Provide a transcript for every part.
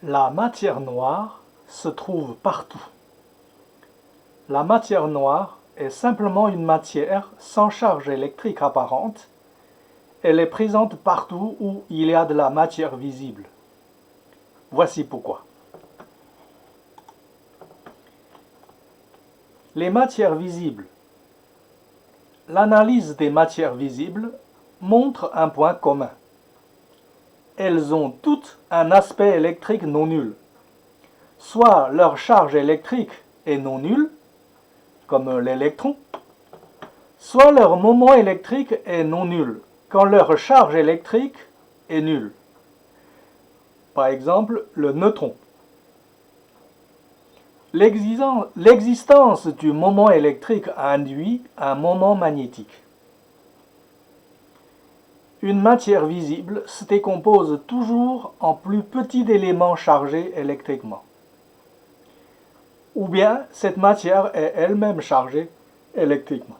La matière noire se trouve partout. La matière noire est simplement une matière sans charge électrique apparente. Elle est présente partout où il y a de la matière visible. Voici pourquoi. Les matières visibles. L'analyse des matières visibles montre un point commun. Elles ont toutes un aspect électrique non nul. Soit leur charge électrique est non nulle, comme l'électron, soit leur moment électrique est non nul, quand leur charge électrique est nulle. Par exemple, le neutron. L'existence du moment électrique induit un moment magnétique. Une matière visible se décompose toujours en plus petits éléments chargés électriquement. Ou bien cette matière est elle-même chargée électriquement.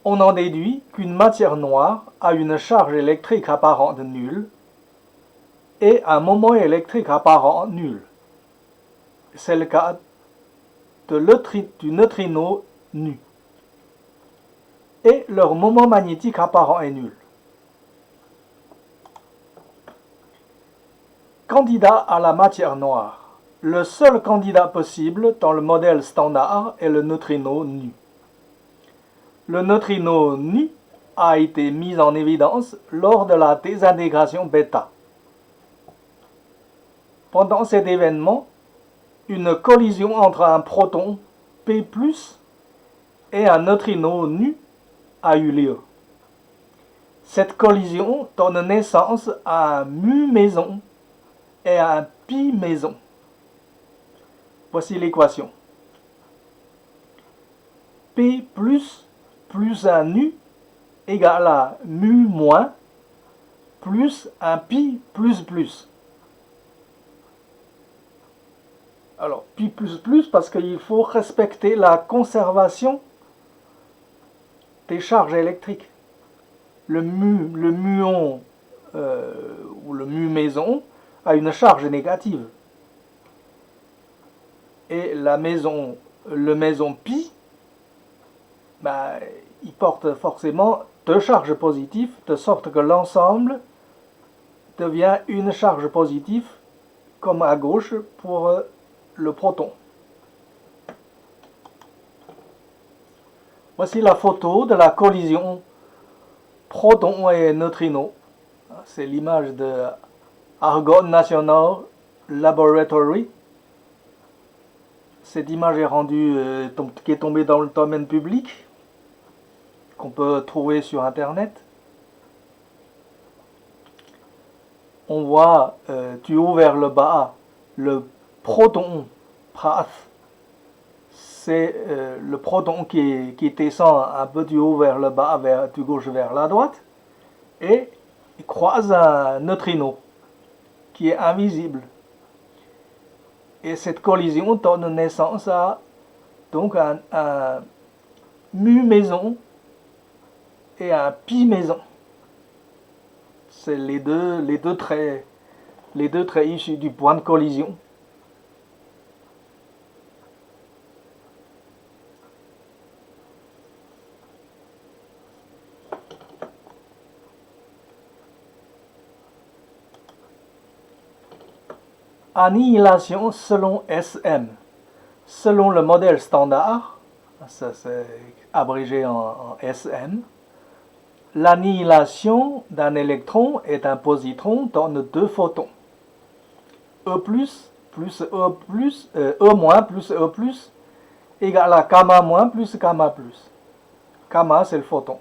On en déduit qu'une matière noire a une charge électrique apparente nulle et un moment électrique apparent nul. C'est le cas du neutrino nu. Et leur moment magnétique apparent est nul. Candidat à la matière noire. Le seul candidat possible dans le modèle standard est le neutrino nu. Le neutrino nu a été mis en évidence lors de la désintégration bêta. Pendant cet événement, une collision entre un proton P+, et un neutrino nu a eu lieu. Cette collision donne naissance à un mu méson et à un pi méson. Voici l'équation. P plus un nu égale à mu moins plus un pi plus. Alors, pi plus parce qu'il faut respecter la conservation des charges électriques. Le muon ou le mu méson a une charge négative. Et le méson pi, il porte forcément deux charges positives, de sorte que l'ensemble devient une charge positive, comme à gauche pour le proton. Voici la photo de la collision proton et neutrino. C'est l'image de Argonne National Laboratory. Cette image est rendue, qui est tombée dans le domaine public, qu'on peut trouver sur Internet. On voit du haut vers le bas le proton path. C'est le proton qui descend un peu du haut vers le bas, du gauche vers la droite, et il croise un neutrino qui est invisible. Et cette collision donne naissance à donc un mu méson et un pi méson. C'est les deux traits issus du point de collision. Annihilation selon SM. Selon le modèle standard, ça c'est abrégé en SM, l'annihilation d'un électron et d'un positron donne deux photons. E plus E plus E égale à gamma plus gamma plus. Gamma c'est le photon.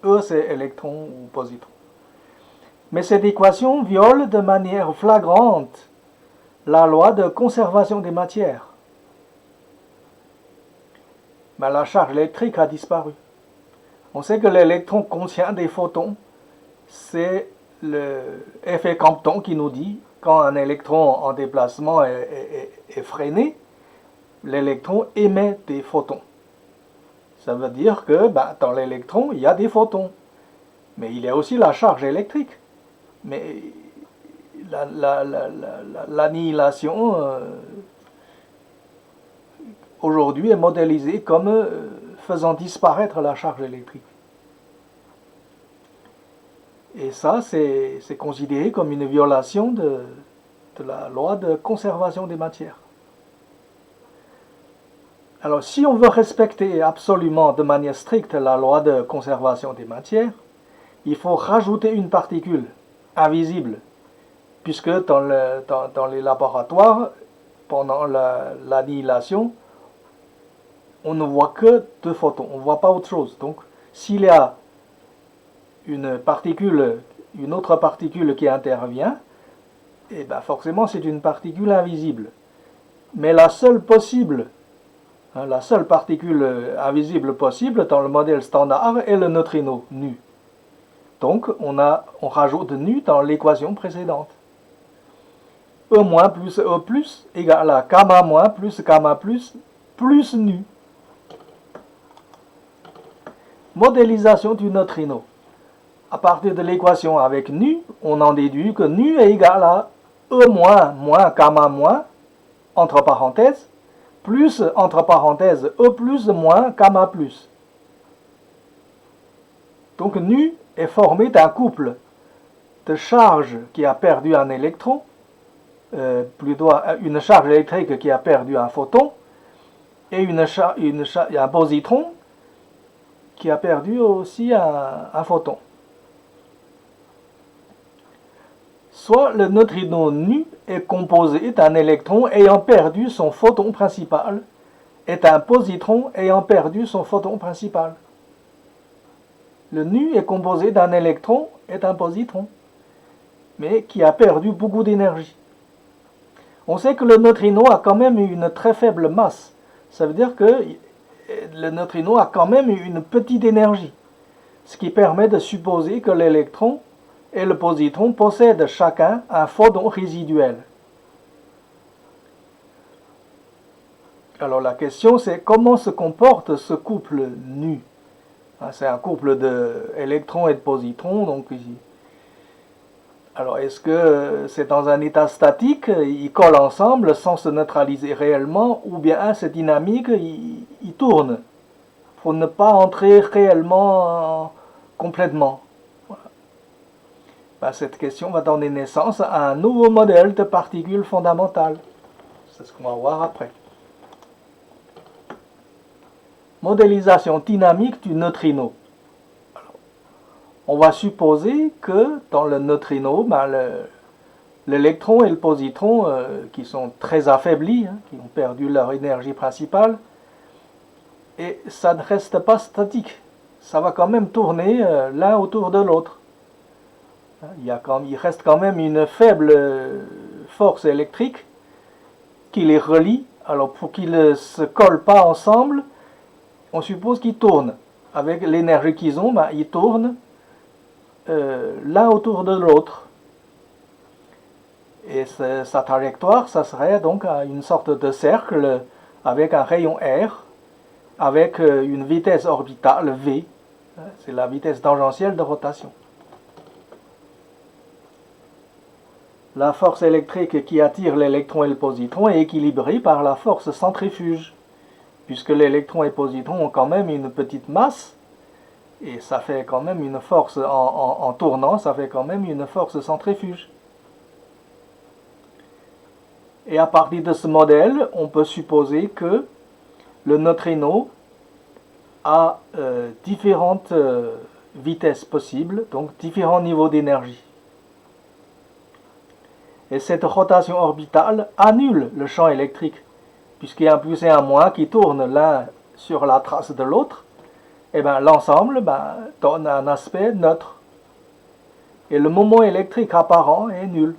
E c'est électron ou positron. Mais cette équation viole de manière flagrante la loi de conservation des matières. La charge électrique a disparu. On sait que l'électron contient des photons. C'est l'effet Compton qui nous dit quand un électron en déplacement est freiné, l'électron émet des photons. Ça veut dire que dans l'électron, il y a des photons. Mais il y a aussi la charge électrique. Mais l'annihilation aujourd'hui est modélisée comme faisant disparaître la charge électrique. Et ça, c'est considéré comme une violation de la loi de conservation des matières. Alors, si on veut respecter absolument de manière stricte la loi de conservation des matières, il faut rajouter une particule invisible, puisque dans les laboratoires, pendant l'annihilation, on ne voit que 2 photons, on ne voit pas autre chose. Donc, s'il y a une autre particule qui intervient, et bien forcément c'est une particule invisible. Mais la seule particule invisible possible dans le modèle standard est le neutrino nu. Donc on rajoute nu dans l'équation précédente. E- plus E plus égale à gamma- plus gamma plus nu. Modélisation du neutrino. À partir de l'équation avec nu, on en déduit que nu est égal à E- moins gamma- entre parenthèses, plus entre parenthèses E plus moins gamma plus. Donc nu est formé d'un couple de charge qui a perdu un électron, plutôt une charge électrique qui a perdu un photon, et un positron qui a perdu aussi un photon. Soit le neutrino nu est composé d'un électron ayant perdu son photon principal et d'un positron ayant perdu son photon principal. Le nu est composé d'un électron et d'un positron, mais qui a perdu beaucoup d'énergie. On sait que le neutrino a quand même une très faible masse. Ça veut dire que le neutrino a quand même une petite énergie, ce qui permet de supposer que l'électron et le positron possèdent chacun un photon résiduel. Alors la question c'est comment se comporte ce couple nu. C'est un couple d'électrons et de positrons, donc ici. Alors est-ce que c'est dans un état statique, ils collent ensemble sans se neutraliser réellement, ou bien c'est dynamique, ils tournent pour ne pas entrer réellement complètement. Cette question va donner naissance à un nouveau modèle de particules fondamentales. C'est ce qu'on va voir après. Modélisation dynamique du neutrino. Alors, on va supposer que dans le neutrino, l'électron et le positron, qui sont très affaiblis, qui ont perdu leur énergie principale, et ça ne reste pas statique. Ça va quand même tourner l'un autour de l'autre. Il reste quand même une faible force électrique qui les relie. Alors pour qu'ils ne se collent pas ensemble, on suppose qu'ils tournent. Avec l'énergie qu'ils ont, ils tournent l'un autour de l'autre. Et sa trajectoire, ça serait donc une sorte de cercle avec un rayon R, avec une vitesse orbitale V. C'est la vitesse tangentielle de rotation. La force électrique qui attire l'électron et le positron est équilibrée par la force centrifuge, puisque l'électron et le positron ont quand même une petite masse, et ça fait quand même une force, en tournant, ça fait quand même une force centrifuge. Et à partir de ce modèle, on peut supposer que le neutrino a différentes vitesses possibles, donc différents niveaux d'énergie. Et cette rotation orbitale annule le champ électrique, puisqu'il y a un plus et un moins qui tournent l'un sur la trace de l'autre, et l'ensemble donne un aspect neutre. Et le moment électrique apparent est nul.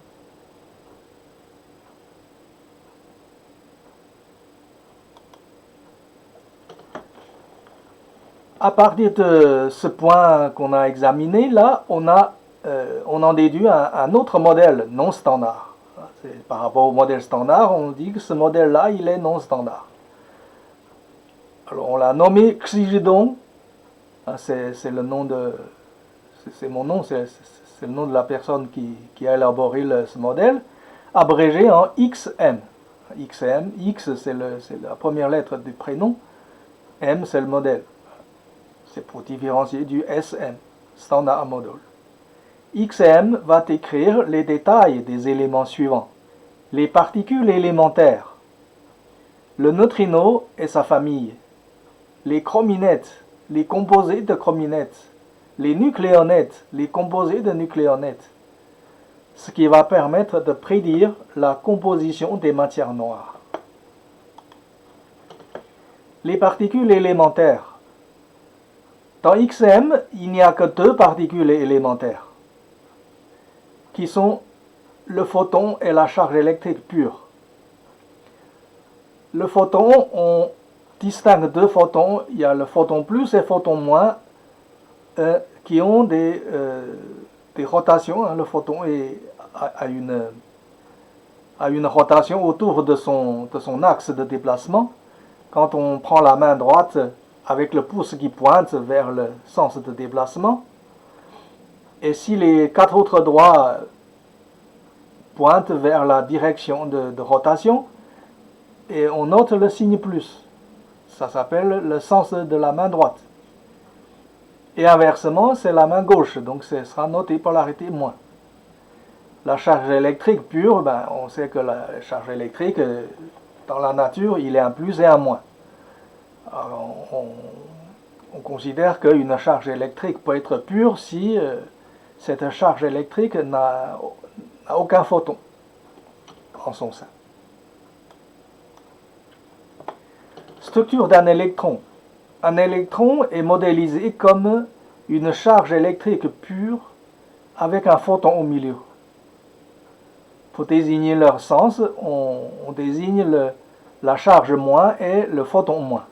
À partir de ce point qu'on a examiné, là, on en déduit un autre modèle non standard. Par rapport au modèle standard, on dit que ce modèle-là, il est non standard. Alors on l'a nommé Xigidon, c'est le nom de c'est mon nom, c'est le nom de la personne qui a élaboré ce modèle, abrégé en XM. XM, X c'est la première lettre du prénom, M c'est le modèle. C'est pour différencier du SM, Standard Model. XM va décrire les détails des éléments suivants. Les particules élémentaires, le neutrino et sa famille, les chrominettes, les composés de chrominettes, les nucléonettes, les composés de nucléonettes, ce qui va permettre de prédire la composition des matières noires. Les particules élémentaires. Dans XM, il n'y a que deux particules élémentaires, qui sont le photon et la charge électrique pure. Le photon, on distingue deux photons, il y a le photon plus et le photon moins, qui ont des rotations. Le photon a une rotation autour de son axe de déplacement. Quand on prend la main droite avec le pouce qui pointe vers le sens de déplacement, et si les quatre autres doigts pointent vers la direction de rotation, et on note le signe plus. Ça s'appelle le sens de la main droite. Et inversement, c'est la main gauche, donc ce sera noté polarité moins. La charge électrique pure, on sait que la charge électrique, dans la nature, il est un plus et un moins. Alors, on considère qu'une charge électrique peut être pure si cette charge électrique n'a aucun photon en son sein. Structure d'un électron. Un électron est modélisé comme une charge électrique pure avec un photon au milieu. Pour désigner leur sens, on désigne la charge moins et le photon moins.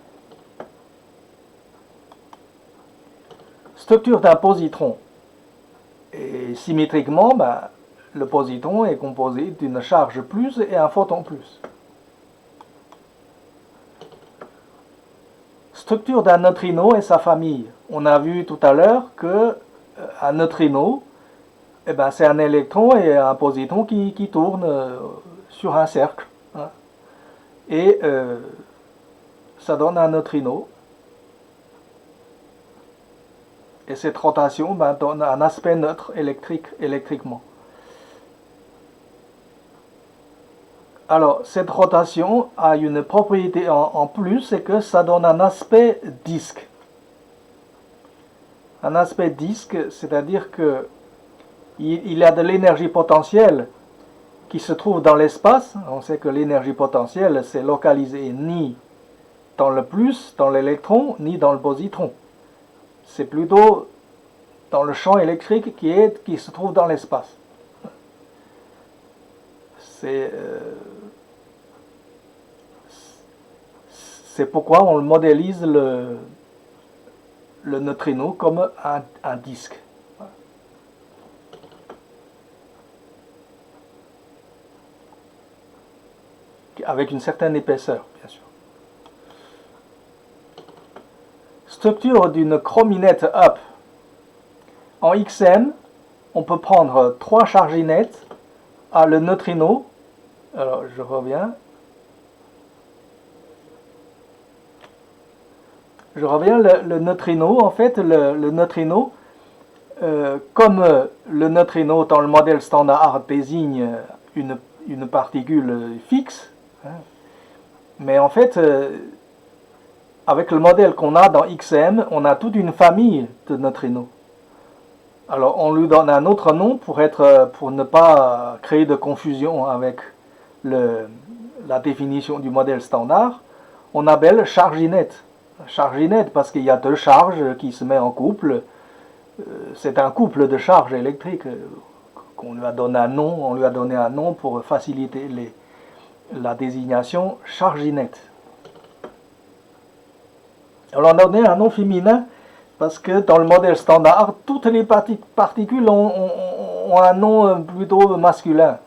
Structure d'un positron. Et symétriquement, le positron est composé d'une charge plus et un photon plus. Structure d'un neutrino et sa famille. On a vu tout à l'heure qu'un neutrino, c'est un électron et un positron qui tournent sur un cercle. Et ça donne un neutrino. Et cette rotation donne un aspect neutre électriquement. Alors, cette rotation a une propriété en plus, c'est que ça donne un aspect disque. Un aspect disque, c'est-à-dire que il y a de l'énergie potentielle qui se trouve dans l'espace. On sait que l'énergie potentielle, c'est localisé ni dans le plus, dans l'électron, ni dans le positron. C'est plutôt dans le champ électrique qui se trouve dans l'espace. C'est pourquoi on modélise le neutrino comme un disque. Avec une certaine épaisseur, bien sûr. Structure d'une chrominette up. En XM, on peut prendre 3 charginettes à le neutrino. Alors, je reviens. Le neutrino, en fait, le neutrino, comme le neutrino dans le modèle standard désigne une particule fixe, mais en fait, avec le modèle qu'on a dans XM, on a toute une famille de neutrinos. Alors on lui donne un autre nom pour ne pas créer de confusion avec la définition du modèle standard. On appelle charginette. Charginette parce qu'il y a 2 charges qui se mettent en couple. C'est un couple de charges électriques qu'on lui a donné un nom. On lui a donné un nom pour faciliter la désignation charginette. Alors on a donné un nom féminin parce que dans le modèle standard, toutes les particules ont un nom plutôt masculin.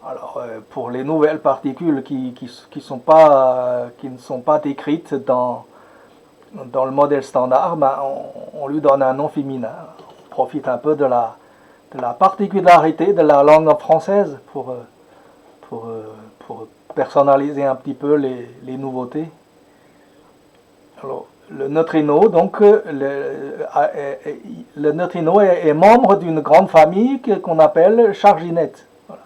Alors pour les nouvelles particules qui ne sont pas décrites dans le modèle standard, on lui donne un nom féminin. profite un peu de la particularité de la langue française pour personnaliser un petit peu les nouveautés. Alors, le neutrino, donc, le neutrino est membre d'une grande famille qu'on appelle charginettes. Voilà.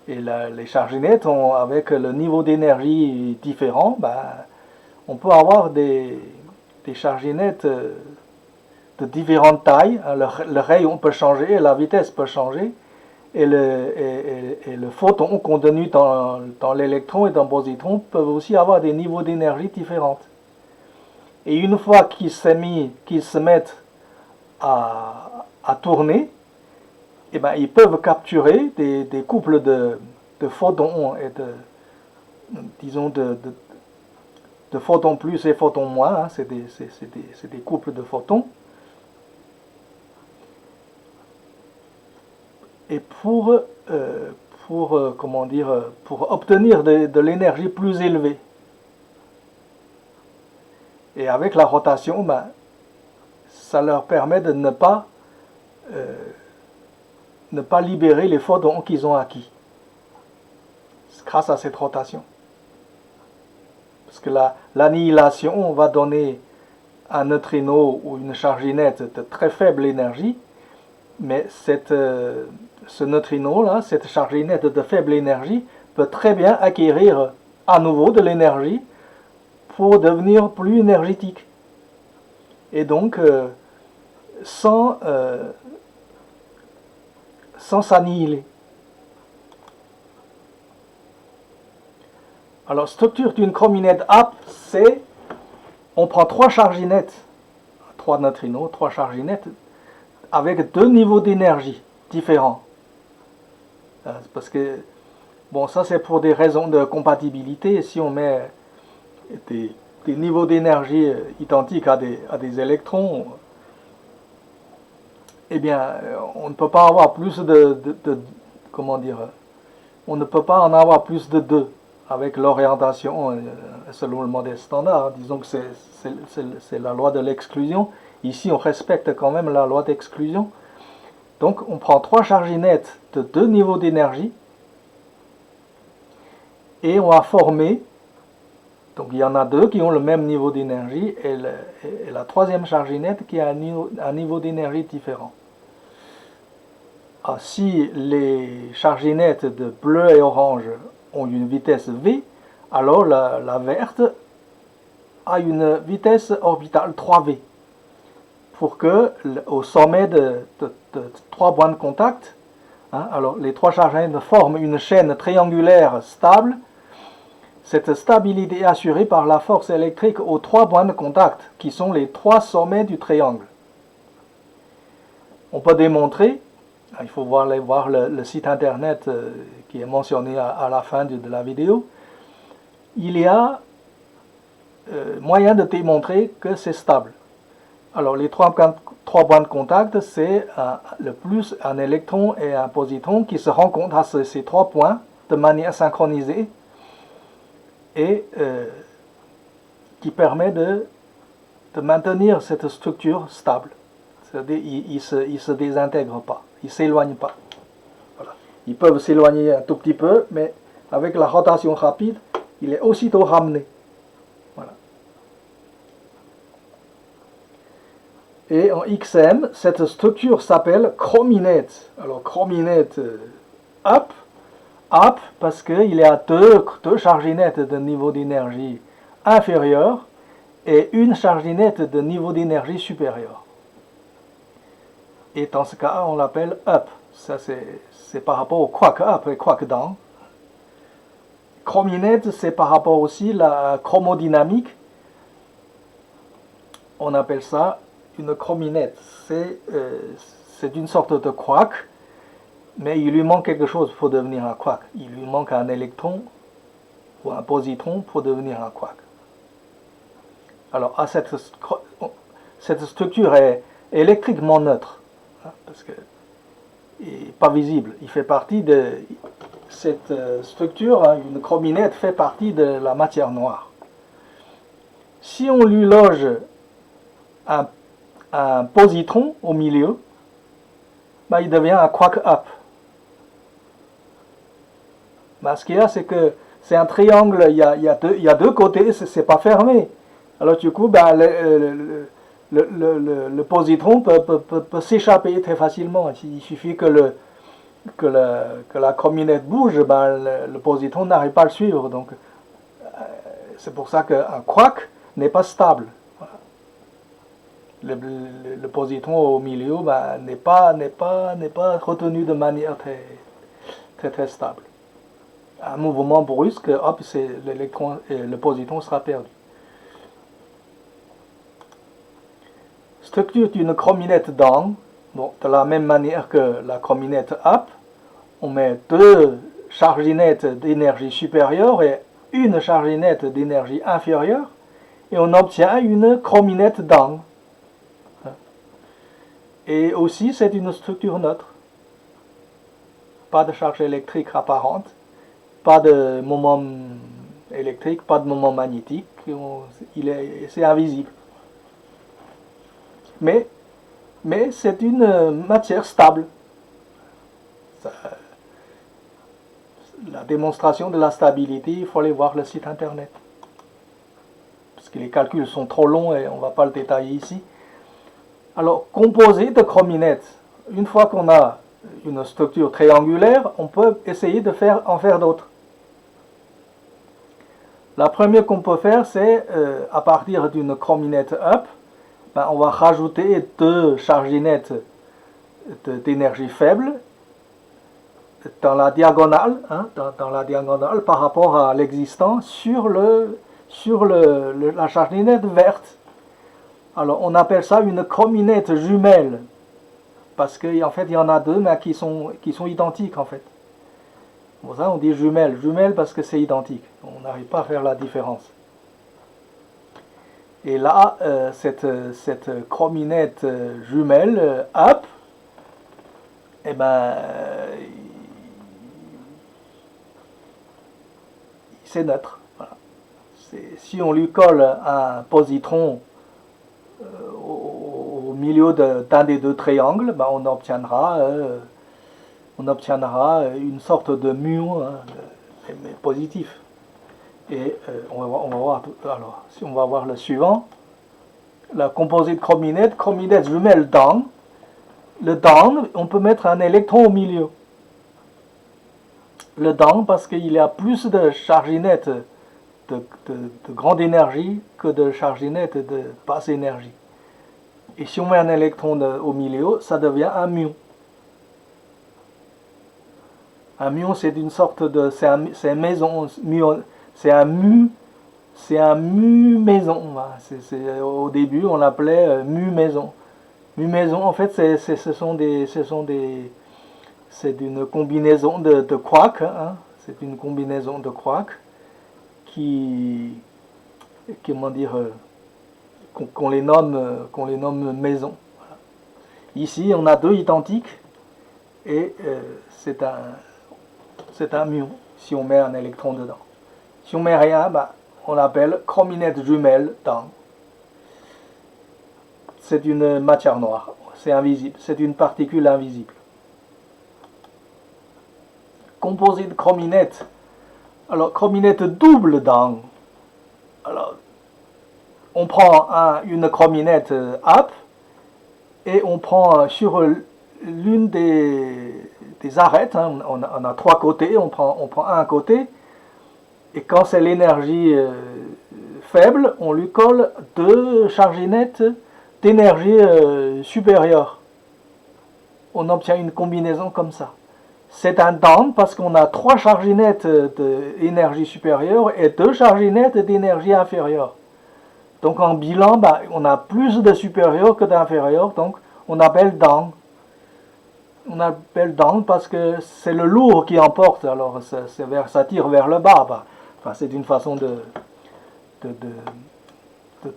Et les charginettes, avec le niveau d'énergie différent, ben, on peut avoir des charginettes de différentes tailles. Le rayon peut changer, la vitesse peut changer, et le photon contenu dans l'électron et dans le positron peuvent aussi avoir des niveaux d'énergie différents. Et une fois qu'ils se mettent à tourner, eh ben, ils peuvent capturer des couples de photons et disons de photons plus et photons moins. Hein, c'est des couples de photons. Et pour obtenir de l'énergie plus élevée. Et avec la rotation, ben, ça leur permet de ne pas libérer les photons qu'ils ont acquis grâce à cette rotation. Parce que l'annihilation va donner un neutrino ou une charginette de très faible énergie, mais ce neutrino-là, cette charginette de faible énergie, peut très bien acquérir à nouveau de l'énergie pour devenir plus énergétique. Et donc, sans s'annihiler. Alors, structure d'une chrominette AP, c'est, on prend 3 charginettes, 3 neutrinos, 3 charginettes, avec 2 niveaux d'énergie différents. Parce que, bon, ça c'est pour des raisons de compatibilité. Si on met des niveaux d'énergie identiques à des électrons, eh bien, on ne peut pas avoir plus comment dire, on ne peut pas en avoir plus de 2 avec l'orientation selon le modèle standard. Disons que c'est la loi de l'exclusion. Ici, on respecte quand même la loi d'exclusion. Donc, on prend 3 charginettes de 2 niveaux d'énergie et on va former. Donc, il y en a 2 qui ont le même niveau d'énergie et la 3e charginette qui a un niveau d'énergie différent. Ah, si les charginettes de bleu et orange ont une vitesse v, alors la verte a une vitesse orbitale 3v. Pour que au sommet de 3 points de contact, hein, alors les 3 charginettes forment une chaîne triangulaire stable. Cette stabilité est assurée par la force électrique aux 3 points de contact, qui sont les 3 sommets du triangle. On peut démontrer, il faut aller voir le site internet qui est mentionné à la fin de la vidéo, il y a moyen de démontrer que c'est stable. Alors les 3 points de contact, c'est le plus un électron et un positron qui se rencontrent à ces 3 points de manière synchronisée et qui permet de maintenir cette structure stable. C'est-à-dire ils se désintègrent pas, ils ne s'éloignent pas. Voilà. Ils peuvent s'éloigner un tout petit peu, mais avec la rotation rapide, il est aussitôt ramené. Voilà. Et en XM, cette structure s'appelle chrominette. Alors chrominette up parce qu'il y a deux charginettes de niveau d'énergie inférieur et une charginette de niveau d'énergie supérieur. Et dans ce cas, on l'appelle up. Ça, c'est par rapport au quark up et quark down. Chrominette, c'est par rapport aussi à la chromodynamique. On appelle ça une chrominette. C'est une sorte de quark, mais il lui manque quelque chose pour devenir un quark. Il lui manque un électron ou un positron pour devenir un quark. Alors, cette structure est électriquement neutre, hein, parce que n'est pas visible. Il fait partie de cette structure, hein, une chrominette fait partie de la matière noire. Si on lui loge un positron au milieu, ben, il devient un quark up. Ben, ce qu'il y a, c'est que c'est un triangle, il y a deux côtés, c'est pas fermé. Alors du coup, ben, le positron peut s'échapper très facilement. Il suffit que la communette bouge, ben, le positron n'arrive pas à le suivre. Donc c'est pour ça qu'un quark n'est pas stable. Le positron au milieu ben, n'est pas retenu de manière très stable. Un mouvement brusque, hop, l'électron et le positron sera perdu. Structure d'une chrominette down, bon, de la même manière que la chrominette up, on met deux charginettes d'énergie supérieure et une charginette d'énergie inférieure et on obtient une chrominette down. Et aussi, c'est une structure neutre. Pas de charge électrique apparente, pas de moment électrique, pas de moment magnétique, c'est invisible. Mais c'est une matière stable. La démonstration de la stabilité, il faut aller voir le site internet. Parce que les calculs sont trop longs et on ne va pas le détailler ici. Alors, composé de chrominettes, une fois qu'on a une structure triangulaire, on peut essayer en faire d'autres. La première qu'on peut faire, c'est à partir d'une chrominette up, ben, on va rajouter deux charginettes d'énergie faible dans la diagonale, dans la diagonale par rapport à l'existant sur la charginette verte. Alors on appelle ça une chrominette jumelle parce qu'en fait il y en a deux mais qui sont identiques en fait. Pour ça on dit jumelle parce que c'est identique. On n'arrive pas à faire la différence. Et là cette chrominette jumelle up, eh ben c'est neutre. Voilà. Si on lui colle un positron au milieu d'un des deux triangles, ben on obtiendra une sorte de muon mais positif. Et on va voir. Alors, si on va voir le suivant, la composée de chrominette jumelle down. Le down, on peut mettre un électron au milieu. Le down parce qu'il y a plus de charginettes de grande énergie que de charginettes de basse énergie. Et si on met un électron au milieu, ça devient un muon. Un muon, c'est une sorte de... c'est un maison... c'est un mu maison. Au début, on l'appelait mu maison. Mu maison, en fait, c'est une combinaison de quarks. C'est une combinaison de quarks comment dire, qu'on les nomme maison. Voilà. Ici, on a deux identiques et c'est un muon si on met un électron dedans. Si on met rien, bah, on l'appelle chrominette jumelle down. C'est une matière noire, c'est invisible, c'est une particule invisible. Composé de chrominette. Alors, chrominette double down. Alors, on prend une chrominette up et on prend sur l'une des arêtes, on a trois côtés, on prend un côté et quand c'est l'énergie faible, on lui colle deux charginettes d'énergie supérieure. On obtient une combinaison comme ça. C'est un down parce qu'on a trois charginettes d'énergie supérieure et deux charginettes d'énergie inférieure. Donc en bilan, bah, on a plus de supérieur que d'inférieur, donc on appelle down. On appelle down parce que c'est le lourd qui emporte, alors ça tire vers le bas. Bah. Enfin, c'est une façon de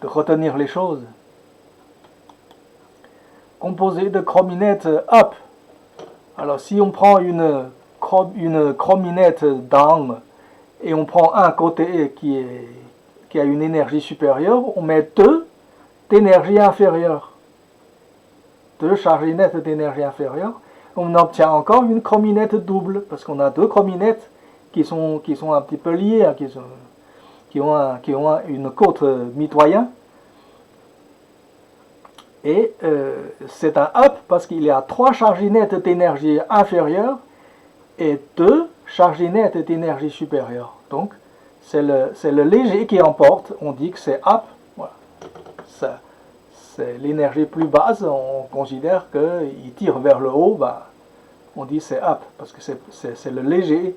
retenir les choses. Composé de chrominette up. Alors si on prend une chrominette down et on prend un côté qui a une énergie supérieure, on met deux d'énergie inférieure. Deux charginettes d'énergie inférieure. on obtient encore une chrominette double, parce qu'on a deux chrominettes qui sont un petit peu liées, hein, qui ont une côte mitoyenne. Et c'est un up parce qu'il y a 3 charginettes d'énergie inférieure et 2 charginettes d'énergie supérieure. Donc, c'est le léger qui emporte. On dit que c'est up. Voilà. C'est l'énergie plus basse. On considère qu'il tire vers le haut. Bah, on dit c'est up parce que c'est le léger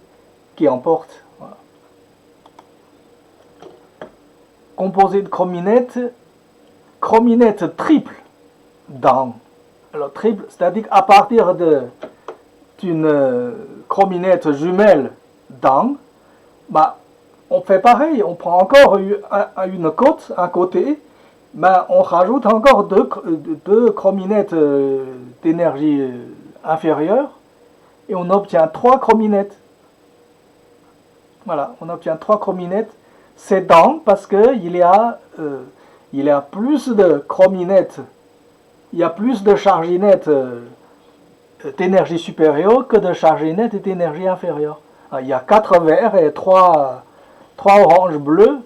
qui emporte. Voilà. Composé de chrominettes triple down. Alors triple, c'est-à-dire qu'à partir d'une chrominette jumelle down, bah, on fait pareil, on prend encore une côte, un côté, mais on rajoute encore deux chrominettes d'énergie inférieure et on obtient 3 chrominettes. Voilà, on obtient 3 chrominettes. C'est down parce qu'il y a plus de chrominettes, il y a plus de charginettes d'énergie supérieure que de charginettes d'énergie inférieure. Il y a 4 verts et 3 oranges bleus,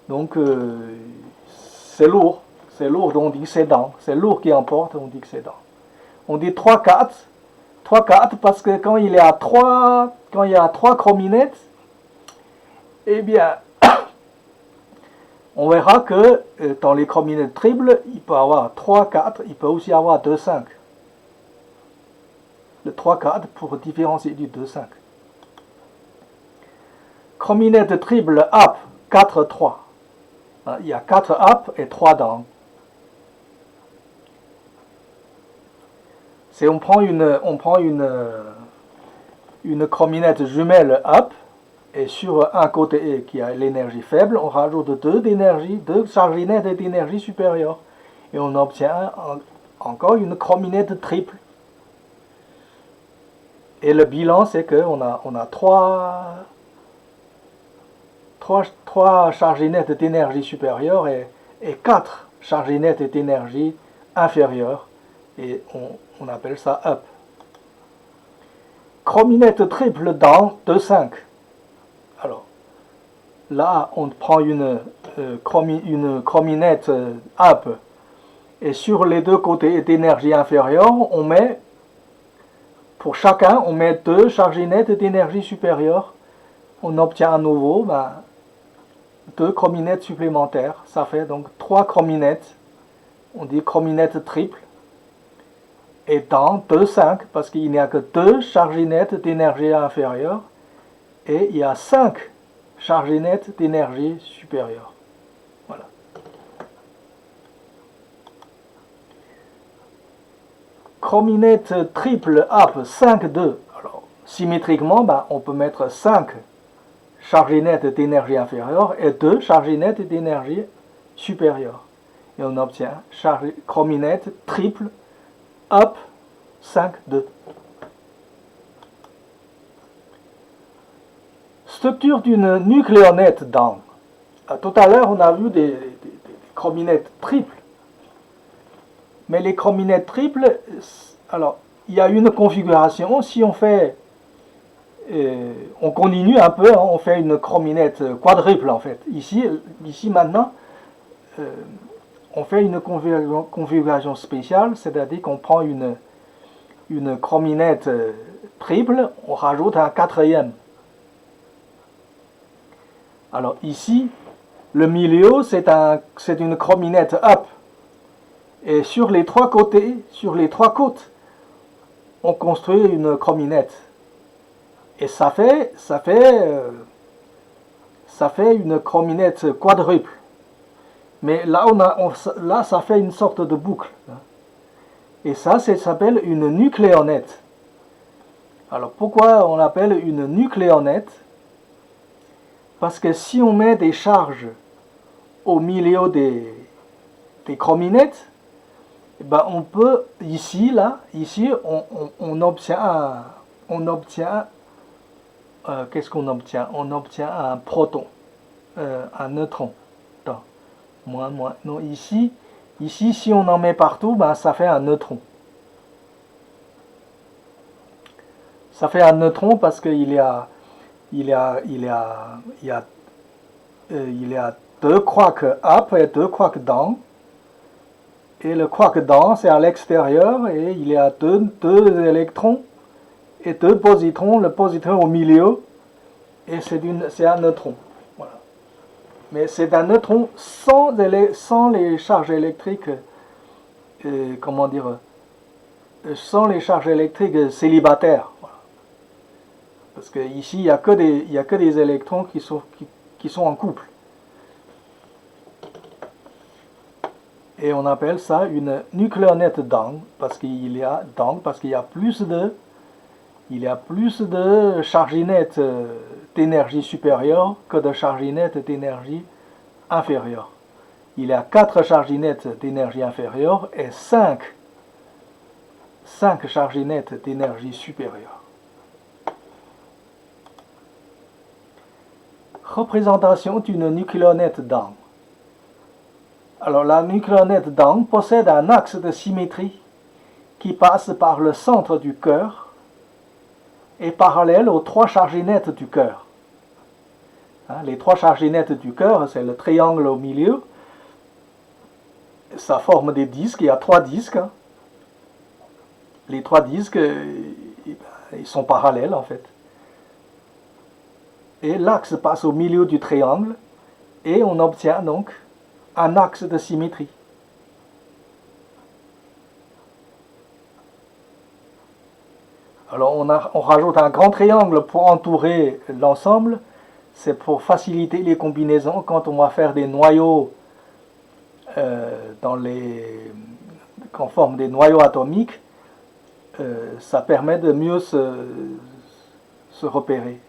donc c'est lourd. C'est lourd, on dit que c'est down. C'est lourd qui emporte, on dit que c'est down. On dit 3-4 parce que quand il y a 3 chrominettes, eh bien, on verra que dans les chrominettes triples, il peut avoir 3-4, il peut aussi avoir 2-5. Le 3-4 pour différencier du 2-5. Chrominette triple up, 4-3. Il y a 4 up et 3 down. Si on prend une chrominette jumelle up, et sur un côté qui a l'énergie faible, on rajoute 2 charginettes d'énergie supérieure. Et on obtient encore une chrominette triple. Et le bilan, c'est qu'on a 3 charginettes d'énergie supérieure et 4 charginettes d'énergie inférieure. Et on appelle ça up. Chrominette triple down, 2-5. Alors, là, on prend une chrominette up et sur les deux côtés d'énergie inférieure, pour chacun, on met 2 charginettes d'énergie supérieure. On obtient à nouveau 2 chrominettes supplémentaires. Ça fait donc 3 chrominettes. On dit chrominette triple. Et dans 2-5, parce qu'il n'y a que 2 charginettes d'énergie inférieure. Et il y a 5 charginettes d'énergie supérieure. Voilà. Chrominette triple up 5-2. Alors, symétriquement, on peut mettre 5 charginettes d'énergie inférieure et 2 charginettes d'énergie supérieure. Et on obtient chrominette triple up 5-2. Structure d'une nucléonette down. Tout à l'heure, on a vu des chrominettes triples. Mais les chrominettes triples, alors, il y a une configuration. Si on fait, on continue un peu, on fait une chrominette quadruple en fait. Ici maintenant, on fait une configuration spéciale, c'est-à-dire qu'on prend une chrominette triple, on rajoute un 4e. Alors ici, le milieu, c'est une chrominette up. Et sur les 3 côtés, sur les 3 côtes, on construit une chrominette. Et ça fait une chrominette quadruple. Mais là, là, ça fait une sorte de boucle. Et ça s'appelle une nucléonette. Alors pourquoi on l'appelle une nucléonette? Parce que si on met des charges au milieu des chrominettes, on peut, ici, on obtient qu'est-ce qu'on obtient? On obtient un proton, un neutron. Non, ici, si on en met partout, ça fait un neutron. Ça fait un neutron parce qu'il y a, il y a, il y a, il y a, il y a deux quarks up et deux quarks down. Et le quark down, c'est à l'extérieur et il y a deux électrons et deux positrons. Le positron au milieu et c'est un neutron. Voilà. Mais c'est un neutron sans les charges électriques, comment dire, sans les charges électriques célibataires. Voilà. Parce qu'ici, il n'y a que des électrons qui sont en couple. Et on appelle ça une nucléonette down parce qu'il y a plus de charginettes d'énergie supérieure que de charginettes d'énergie inférieure. Il y a 4 charginettes d'énergie inférieure et 5 charginettes d'énergie supérieure. Représentation d'une nucléonette down. Alors la nucléonette down possède un axe de symétrie qui passe par le centre du cœur et parallèle aux 3 charginettes du cœur. Les 3 charginettes du cœur, c'est le triangle au milieu. Ça forme des disques, il y a 3 disques. Les 3 disques, ils sont parallèles en fait. Et l'axe passe au milieu du triangle et on obtient donc un axe de symétrie. Alors on rajoute un grand triangle pour entourer l'ensemble. C'est pour faciliter les combinaisons quand on va faire des noyaux qu'on forme des noyaux atomiques. Ça permet de mieux se repérer.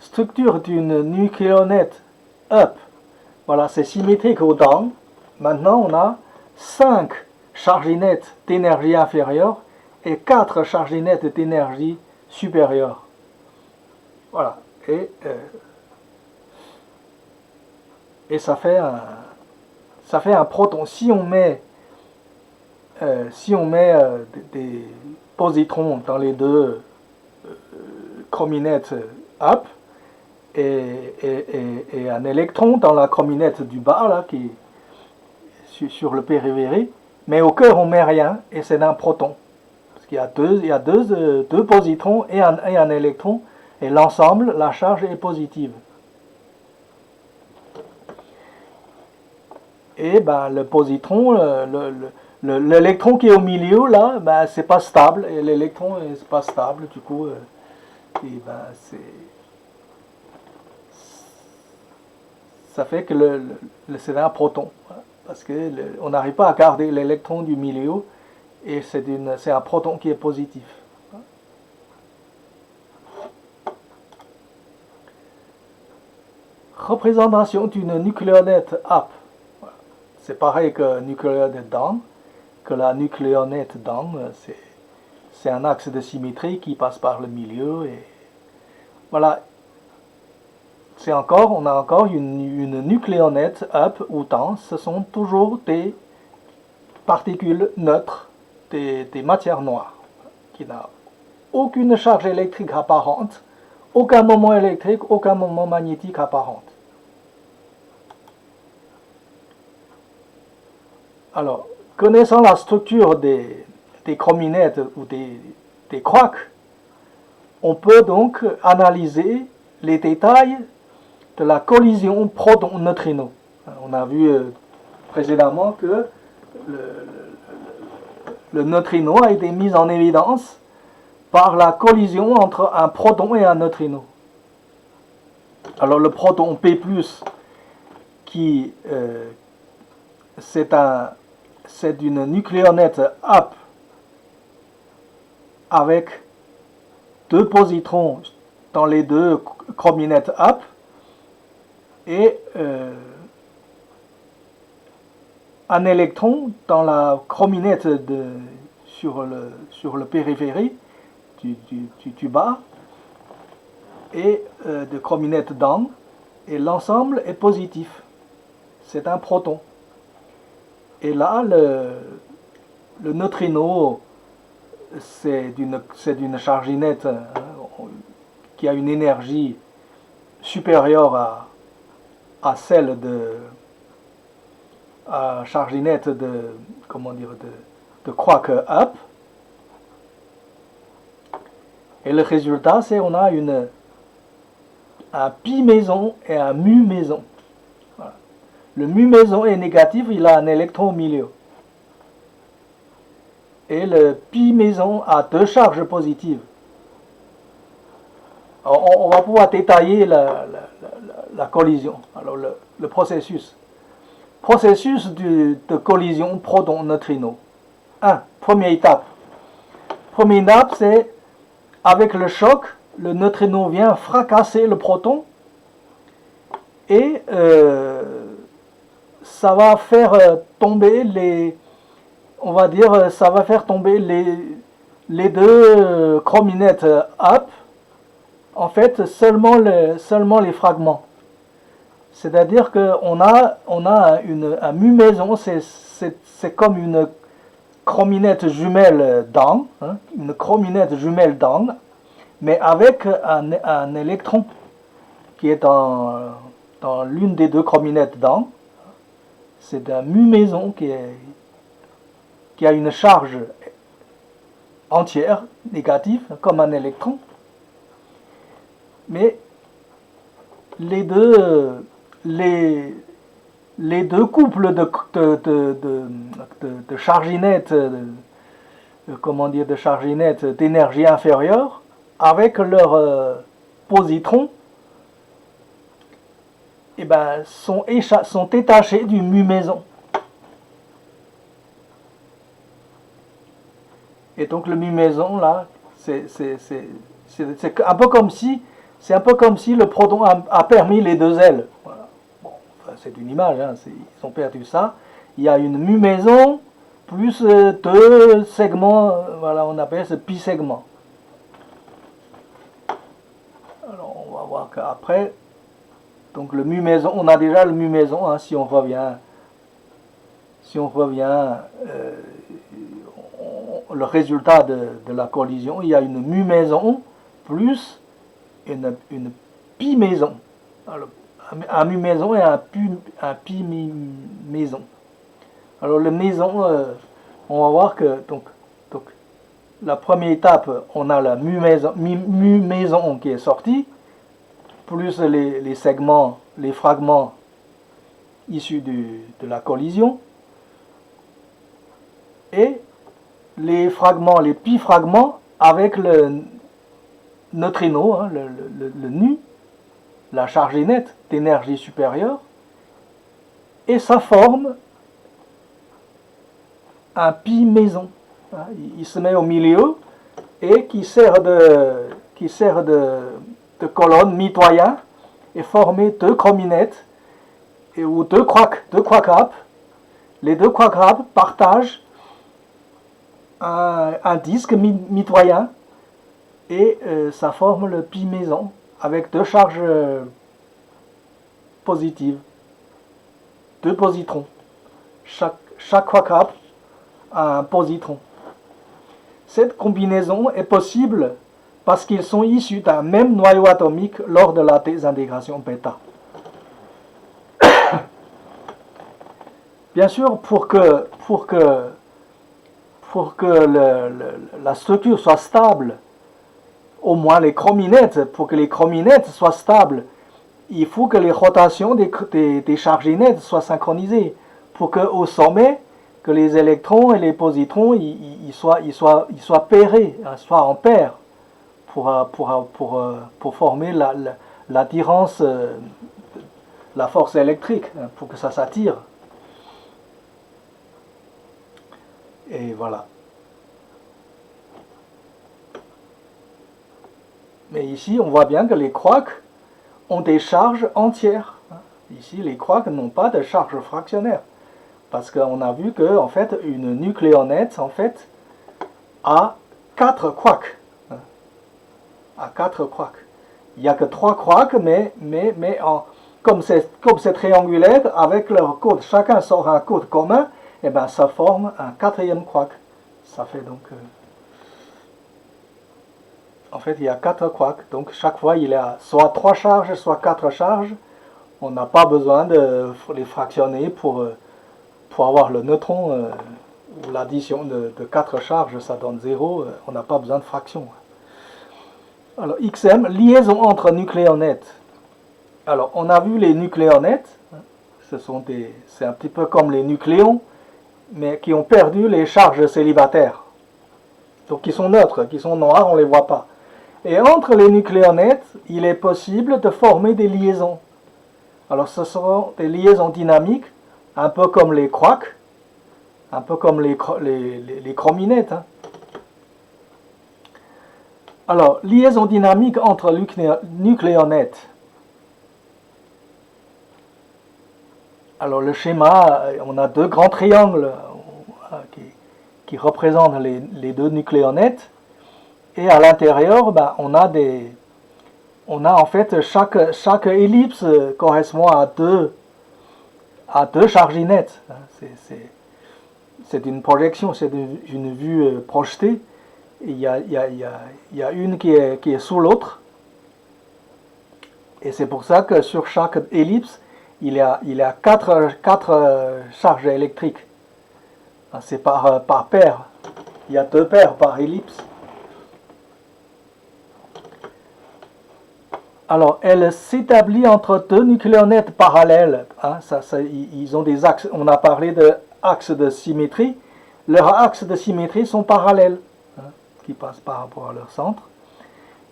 Structure d'une nucléonette up. Voilà, c'est symétrique au down. Maintenant, on a 5 charginettes d'énergie inférieure et 4 charginettes d'énergie supérieure. Voilà. Et ça fait un proton. Si on met des positrons dans les deux chrominettes up et un électron dans la chrominette du bas, là, qui est sur le périvérie, mais au cœur on met rien et c'est un proton. Parce qu'il y a deux positrons et un électron, et l'ensemble, la charge est positive. Et ben, le positron, l'électron qui est au milieu, là, ben, c'est pas stable, et l'électron n'est pas stable, du coup, ça fait que c'est un proton, parce qu'on n'arrive pas à garder l'électron du milieu, et c'est un proton qui est positif. Représentation d'une nucléonette up. C'est pareil que nucléonette down, que la nucléonette down, c'est un axe de symétrie qui passe par le milieu, et voilà. On a encore une nucléonette up ou down. Ce sont toujours des particules neutres, des matières noires, qui n'ont aucune charge électrique apparente, aucun moment électrique, aucun moment magnétique apparent. Alors, connaissant la structure des chrominettes ou des quarks, on peut donc analyser les détails de la collision proton-neutrino. On a vu précédemment que le neutrino a été mis en évidence par la collision entre un proton et un neutrino. Alors le proton P+, c'est une nucléonette up avec 2 positrons dans les 2 chrominettes up et un électron dans la chrominette sur le périphérie du bas et de chrominette down, et l'ensemble est positif. C'est un proton. Et là, le neutrino c'est d'une charge inerte qui a une énergie supérieure à celle à charge inerte de, comment dire, de quark up. Et le résultat, c'est on a un pi méson et un mu méson. Voilà. Le mu méson est négatif, il a un électron au milieu. Et le pi méson a deux charges positives. Alors, on va pouvoir détailler la collision. Alors le processus. Processus de collision proton-neutrino. 1. Première étape. Première étape, c'est avec le choc, le neutrino vient fracasser le proton et ça va faire tomber on va dire, ça va faire tomber les deux chrominettes up, en fait, seulement les fragments. C'est-à-dire qu'on a un mu méson, c'est comme une chrominette jumelle down, hein, une chrominette jumelle down, mais avec un électron qui est dans l'une des deux chrominettes down. C'est un mu méson qui a une charge entière, négative, comme un électron. Mais les deux couples de charginettes, de charginettes d'énergie inférieure, avec leurs positrons, eh ben, sont détachés du mu méson. Et donc le mu méson, là, c'est un peu comme si le proton a permis les deux ailes. Voilà. Bon, enfin, c'est une image, hein, ils ont perdu ça. Il y a une mu méson plus deux segments, voilà, on appelle ce pi segment. Alors on va voir qu'après, donc le mu méson, on a déjà le mu méson, hein, si on revient le résultat de la collision, il y a une mu méson plus une pi méson. Alors, un mu méson et un pi méson. Alors le méson, on va voir que donc la première étape, on a la mu méson qui est sorti, plus les segments, les fragments issus de la collision, et les fragments, les pi fragments avec le neutrino, hein, le nu, la charge nette d'énergie supérieure, et ça forme un pi méson. Hein, il se met au milieu et qui sert de colonne mitoyen et former deux chrominettes ou deux quark up. Les deux quark up partagent un disque mitoyen et ça forme le pi méson avec deux charges positives, deux positrons. Chaque quark up a un positron. Cette combinaison est possible parce qu'ils sont issus d'un même noyau atomique lors de la désintégration bêta. Bien sûr, pour que la structure soit stable, au moins les chrominettes, pour que les chrominettes soient stables, il faut que les rotations des charges nettes soient synchronisées, pour qu'au sommet, que les électrons et les positrons ils soient pairés, hein, soient en paire, pour former l'attirance, la force électrique, hein, pour que ça s'attire. Et voilà. Mais ici, on voit bien que les quarks ont des charges entières. Ici, les quarks n'ont pas de charge fractionnaire. Parce qu'on a vu que, en fait, une nucléonette, en fait, a 4 quarks. A 4 quarks. Il n'y a que 3 quarks, mais comme c'est triangulaire, avec leur code, chacun sort un code commun, et ben ça forme un quatrième quark. Ça fait donc En fait, il y a 4 quarks. Donc, chaque fois, il y a soit 3 charges, soit 4 charges. On n'a pas besoin de les fractionner pour avoir le neutron. Ou l'addition de 4 charges, ça donne 0. On n'a pas besoin de fraction. Alors, XM, liaison entre nucléonnettes. Alors, on a vu les nucléonnettes. C'est un petit peu comme les nucléons, mais qui ont perdu les charges célibataires. Donc, qui sont neutres, qui sont noirs, on ne les voit pas. Et entre les nucléonnettes, il est possible de former des liaisons. Alors, ce seront des liaisons dynamiques, un peu comme les quarks, un peu comme les chrominettes. Hein. Alors, liaison dynamique entre nucléonettes. Alors, le schéma, on a 2 grands triangles qui représentent les 2 nucléonettes. Et à l'intérieur, ben, on a en fait chaque ellipse correspond à deux charginettes. C'est une projection, c'est une vue projetée. Il y a une qui est sous l'autre. Et c'est pour ça que sur chaque ellipse, il y a 4 charges électriques. C'est par paire. Il y a 2 paires par ellipse. Alors, elle s'établit entre 2 nucléonettes parallèles. Hein, ils ont des axes. On a parlé d'axes de symétrie. Leurs axes de symétrie sont parallèles, hein, qui passent par rapport à leur centre.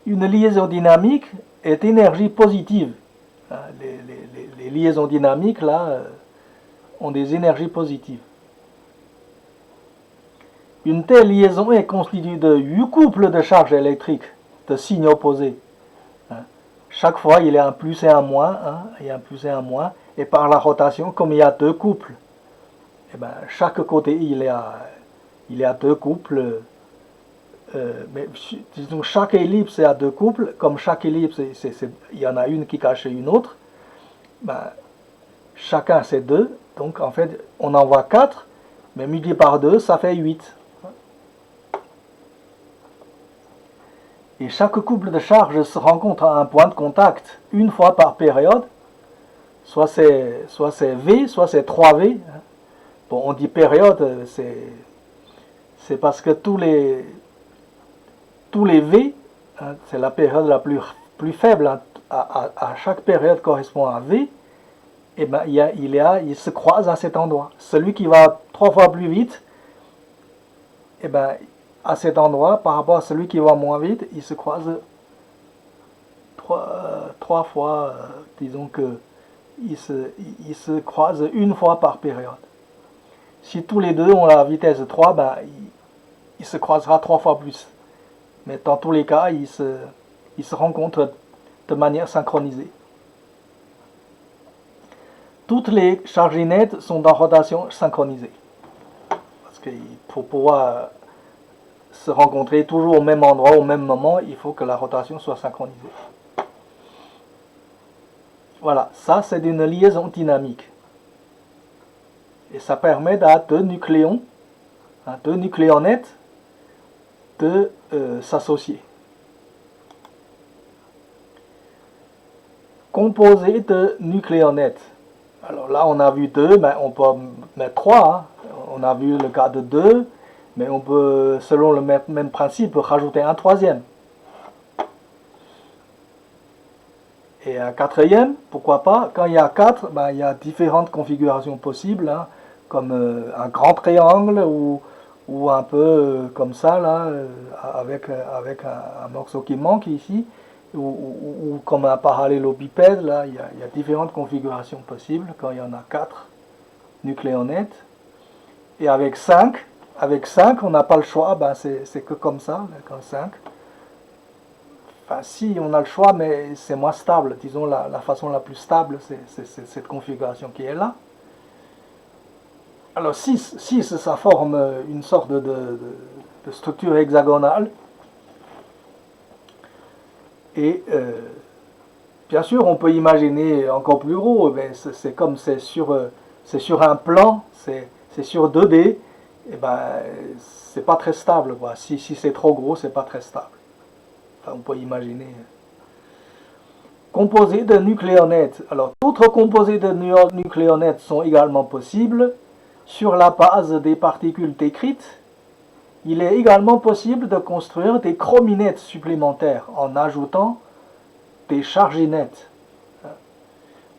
Une liaison dynamique est énergie positive. Hein, les liaisons dynamiques, là, ont des énergies positives. Une telle liaison est constituée de 8 couples de charges électriques, de signes opposés. Chaque fois, il y a un plus et un moins, hein, il y a un plus et un moins, et par la rotation, comme il y a 2 couples, et ben, chaque côté, il y a 2 couples, mais disons, chaque ellipse a 2 couples, comme chaque ellipse, il y en a une qui cache une autre, ben, chacun c'est 2, donc en fait, on en voit 4, mais multiplié par 2, ça fait 8. Et chaque couple de charges se rencontre à un point de contact une fois par période. Soit c'est V, soit c'est 3V. Bon, on dit période, c'est parce que tous les V, hein, c'est la période la plus faible. Hein, à chaque période correspond à V. Et ben, il se croise à cet endroit. Celui qui va 3 fois plus vite, et ben, à cet endroit, par rapport à celui qui va moins vite, il se croise 3 fois, disons que il se croise une fois par période. Si tous les deux ont la vitesse de 3, ben, il se croisera 3 fois plus. Mais dans tous les cas, ils se rencontrent de manière synchronisée. Toutes les charginettes sont en rotation synchronisée. Parce que pour pouvoir se rencontrer toujours au même endroit, au même moment, il faut que la rotation soit synchronisée. Voilà, ça c'est une liaison dynamique. Et ça permet à 2 nucléons, à 2 nucléonettes, de s'associer. Composé de nucléonettes. Alors là, on a vu 2, mais on peut mettre 3. Hein. On a vu le cas de 2. Mais on peut, selon le même principe, rajouter un 3e. Et un 4e, pourquoi pas. Quand il y a 4, ben, il y a différentes configurations possibles, hein, comme un grand triangle ou un peu comme ça, là, avec un morceau qui manque ici, ou comme un parallélopipède. Là, il y a différentes configurations possibles quand il y en a 4 nucléonettes. Et avec 5, on n'a pas le choix, ben c'est que comme ça, avec 5. Enfin, si, on a le choix, mais c'est moins stable. Disons, la façon la plus stable, c'est cette configuration qui est là. Alors, 6, ça forme une sorte de structure hexagonale. Et, bien sûr, on peut imaginer encore plus gros, mais c'est comme c'est sur un plan, c'est sur 2D, et ben c'est pas très stable, quoi. Si c'est trop gros, c'est pas très stable. on peut imaginer. Composés de nucléonettes. Alors, d'autres composés de nucléonettes sont également possibles. Sur la base des particules décrites, il est également possible de construire des chrominettes supplémentaires en ajoutant des charginettes.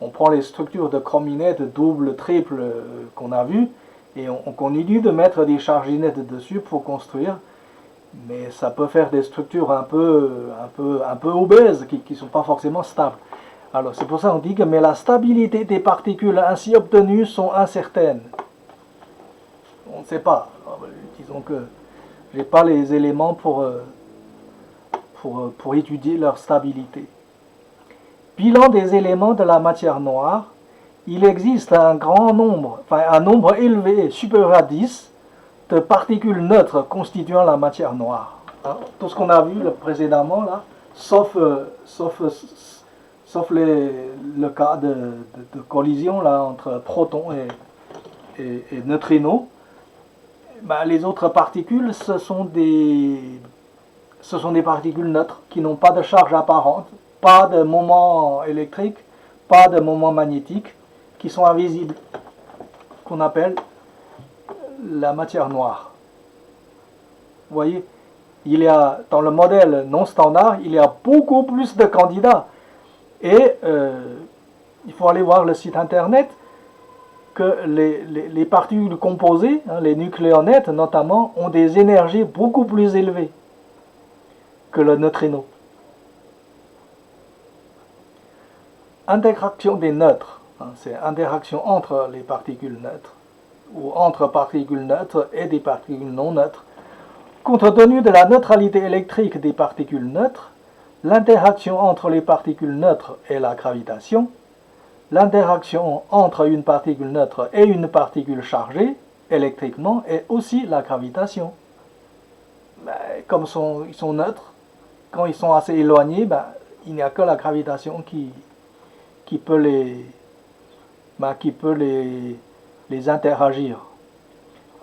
On prend les structures de chrominettes double, triple qu'on a vues et on continue de mettre des charginettes dessus pour construire. Mais ça peut faire des structures un peu obèses qui ne sont pas forcément stables. Alors c'est pour ça qu'on dit que mais la stabilité des particules ainsi obtenues sont incertaines. On ne sait pas. Alors, disons que je n'ai pas les éléments pour étudier leur stabilité. Bilan des éléments de la matière noire. Il existe un nombre élevé, supérieur à 10, de particules neutres constituant la matière noire. Hein, tout ce qu'on a vu précédemment, là, sauf le cas de collision là, entre protons et neutrinos, ben, les autres particules, ce sont des particules neutres qui n'ont pas de charge apparente, pas de moment électrique, pas de moment magnétique, qui sont invisibles, qu'on appelle la matière noire. Vous voyez, il y a, dans le modèle non standard, il y a beaucoup plus de candidats. Et il faut aller voir le site internet que les particules composées, hein, les nucléonettes notamment, ont des énergies beaucoup plus élevées que le neutrino. Interaction des neutres, hein, c'est interaction entre les particules neutres ou entre particules neutres et des particules non neutres. Compte tenu de la neutralité électrique des particules neutres, l'interaction entre les particules neutres et la gravitation, l'interaction entre une particule neutre et une particule chargée électriquement est aussi la gravitation. Ben, comme ils sont neutres, quand ils sont assez éloignés, ben, il n'y a que la gravitation qui peut les interagir.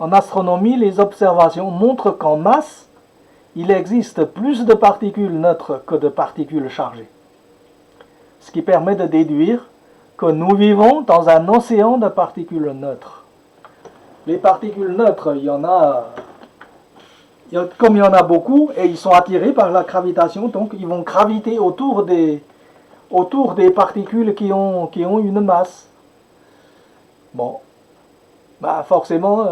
En astronomie, les observations montrent qu'en masse, il existe plus de particules neutres que de particules chargées. Ce qui permet de déduire que nous vivons dans un océan de particules neutres. Les particules neutres, comme il y en a beaucoup, et ils sont attirés par la gravitation, donc ils vont graviter autour des particules qui ont une masse. Bon, bah forcément,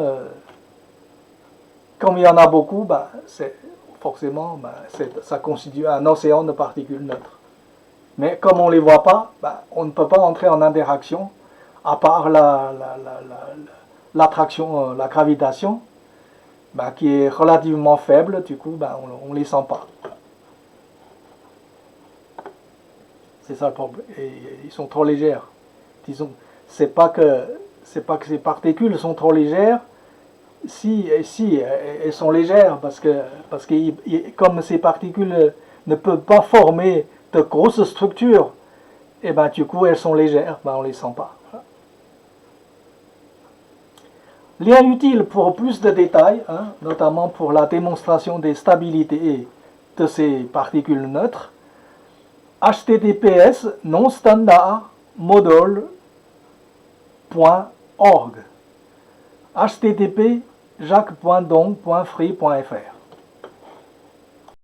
comme il y en a beaucoup, ça constitue un océan de particules neutres. Mais comme on ne les voit pas, on ne peut pas entrer en interaction, à part l'attraction, la gravitation, qui est relativement faible, du coup, on ne les sent pas. C'est ça le problème. Et ils sont trop légères. Disons, c'est pas que ces particules sont trop légères. Si elles sont légères parce que comme ces particules ne peuvent pas former de grosses structures, et du coup elles sont légères, on les sent pas. Lien utile pour plus de détails, hein, notamment pour la démonstration des stabilités de ces particules neutres. https nonstandardmodel.org http jacques.dong.free.fr